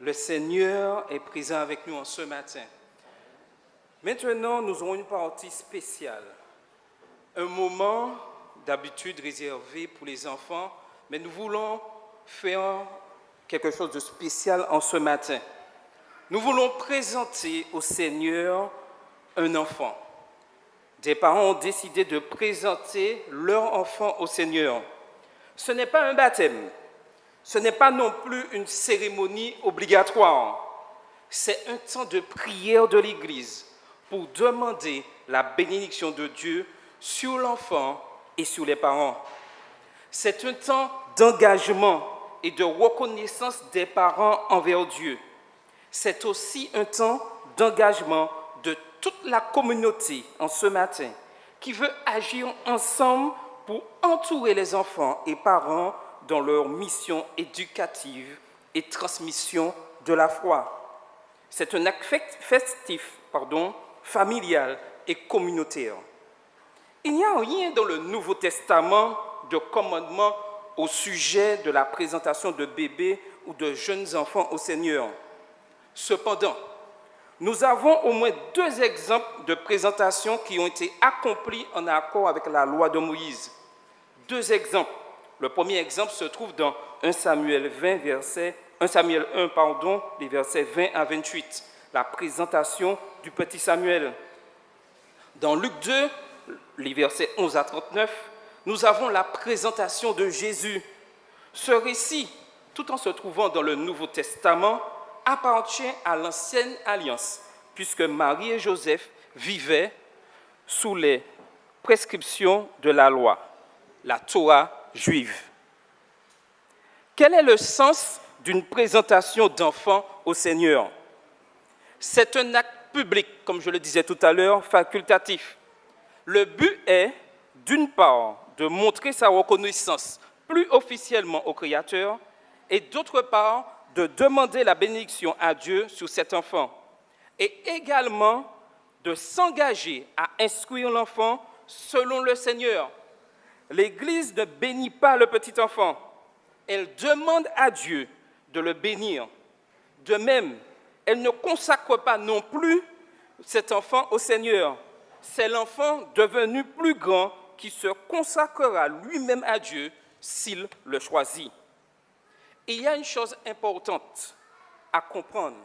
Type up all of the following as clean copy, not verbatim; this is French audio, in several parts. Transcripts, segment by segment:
Le Seigneur est présent avec nous en ce matin. Maintenant, nous aurons une partie spéciale. Un moment d'habitude réservé pour les enfants, mais nous voulons faire quelque chose de spécial en ce matin. Nous voulons présenter au Seigneur un enfant. Des parents ont décidé de présenter leur enfant au Seigneur. Ce n'est pas un baptême, ce n'est pas non plus une cérémonie obligatoire. C'est un temps de prière de l'Église pour demander la bénédiction de Dieu sur l'enfant et sur les parents. C'est un temps d'engagement et de reconnaissance des parents envers Dieu. C'est aussi un temps d'engagement de toute la communauté en ce matin qui veut agir ensemble pour entourer les enfants et parents dans leur mission éducative et transmission de la foi. C'est un acte festif, familial et communautaire. Il n'y a rien dans le Nouveau Testament de commandement au sujet de la présentation de bébés ou de jeunes enfants au Seigneur. Cependant, nous avons au moins 2 exemples de présentation qui ont été accomplis en accord avec la loi de Moïse. 2 exemples. Le premier exemple se trouve dans 1 Samuel 1, les versets 20 à 28, la présentation du petit Samuel. Dans Luc 2, les versets 11 à 39, nous avons la présentation de Jésus. Ce récit, tout en se trouvant dans le Nouveau Testament, appartient à l'Ancienne Alliance, puisque Marie et Joseph vivaient sous les prescriptions de la loi, la Torah juive. Quel est le sens d'une présentation d'enfants au Seigneur? C'est un acte public, comme je le disais tout à l'heure, facultatif. Le but est, d'une part, de montrer sa reconnaissance plus officiellement au Créateur et d'autre part, de demander la bénédiction à Dieu sur cet enfant et également de s'engager à instruire l'enfant selon le Seigneur. L'Église ne bénit pas le petit enfant, elle demande à Dieu de le bénir. De même, elle ne consacre pas non plus cet enfant au Seigneur. C'est l'enfant devenu plus grand qui se consacrera lui-même à Dieu s'il le choisit. Et il y a une chose importante à comprendre,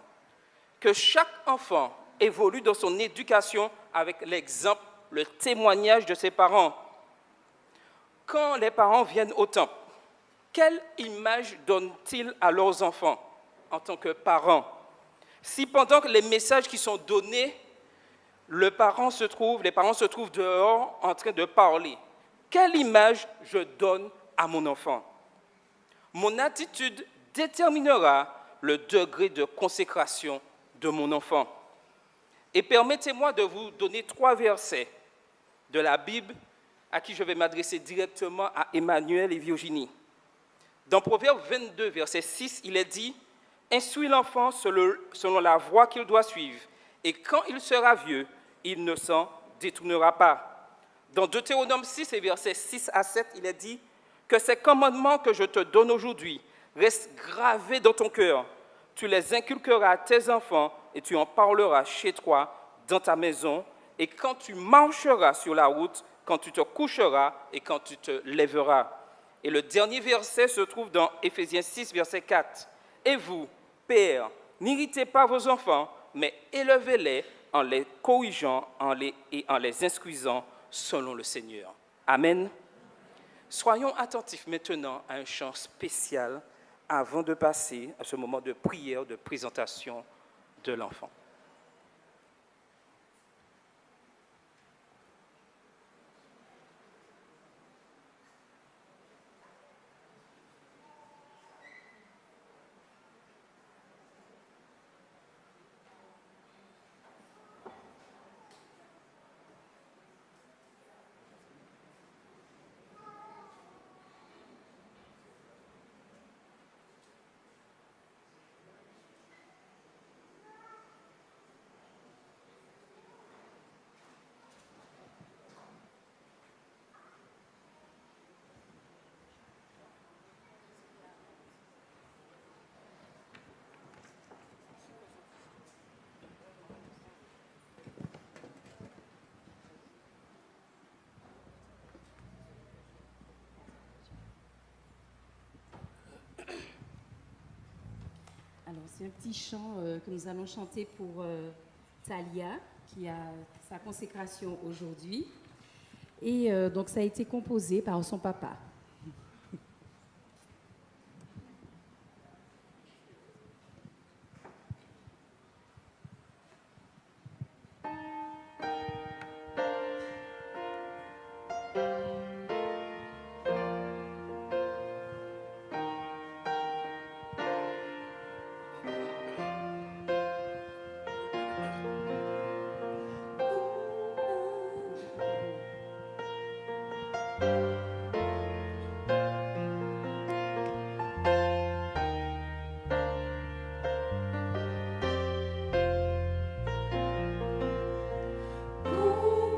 que chaque enfant évolue dans son éducation avec l'exemple, le témoignage de ses parents. Quand les parents viennent au temple, quelle image donnent-ils à leurs enfants en tant que parents? Si pendant que les messages qui sont donnés, les parents se trouvent dehors en train de parler, quelle image je donne à mon enfant? Mon attitude déterminera le degré de consécration de mon enfant. Et permettez-moi de vous donner 3 versets de la Bible à qui je vais m'adresser directement à Emmanuel et Virginie. Dans Proverbe 22, verset 6, il est dit « Instruis l'enfant selon la voie qu'il doit suivre, et quand il sera vieux, il ne s'en détournera pas. » Dans Deutéronome 6, et versets 6 à 7, il est dit que ces commandements que je te donne aujourd'hui restent gravés dans ton cœur. Tu les inculqueras à tes enfants et tu en parleras chez toi, dans ta maison, et quand tu marcheras sur la route, quand tu te coucheras et quand tu te lèveras. Et le dernier verset se trouve dans Éphésiens 6, verset 4. Et vous, pères, n'irritez pas vos enfants, mais élevez-les en les corrigeant et en les instruisant selon le Seigneur. Amen. Soyons attentifs maintenant à un chant spécial avant de passer à ce moment de prière, de présentation de l'enfant. Alors, c'est un petit chant que nous allons chanter pour Talia, qui a sa consécration aujourd'hui. Et donc, ça a été composé par son papa. Garde-moi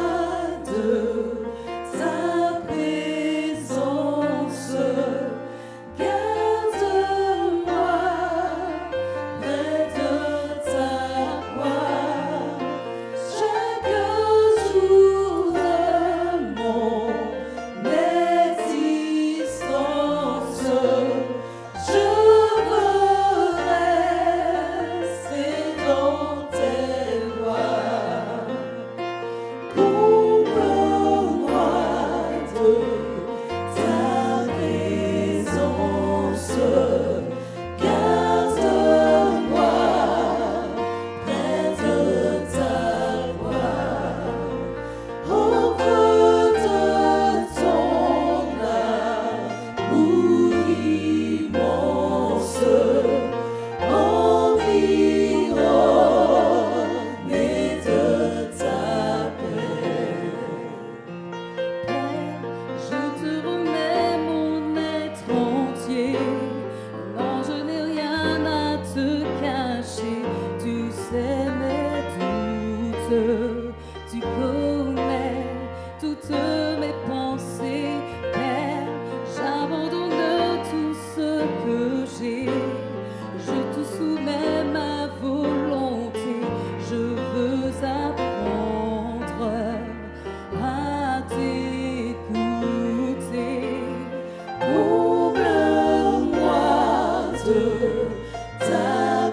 près de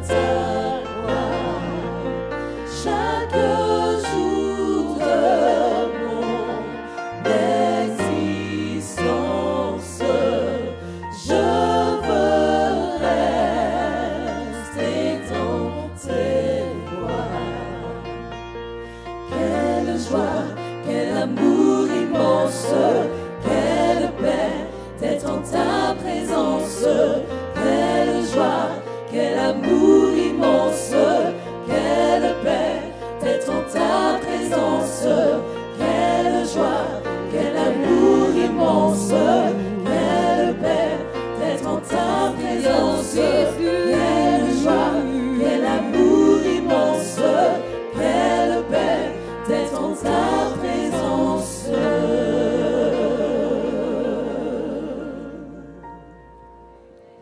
ta ta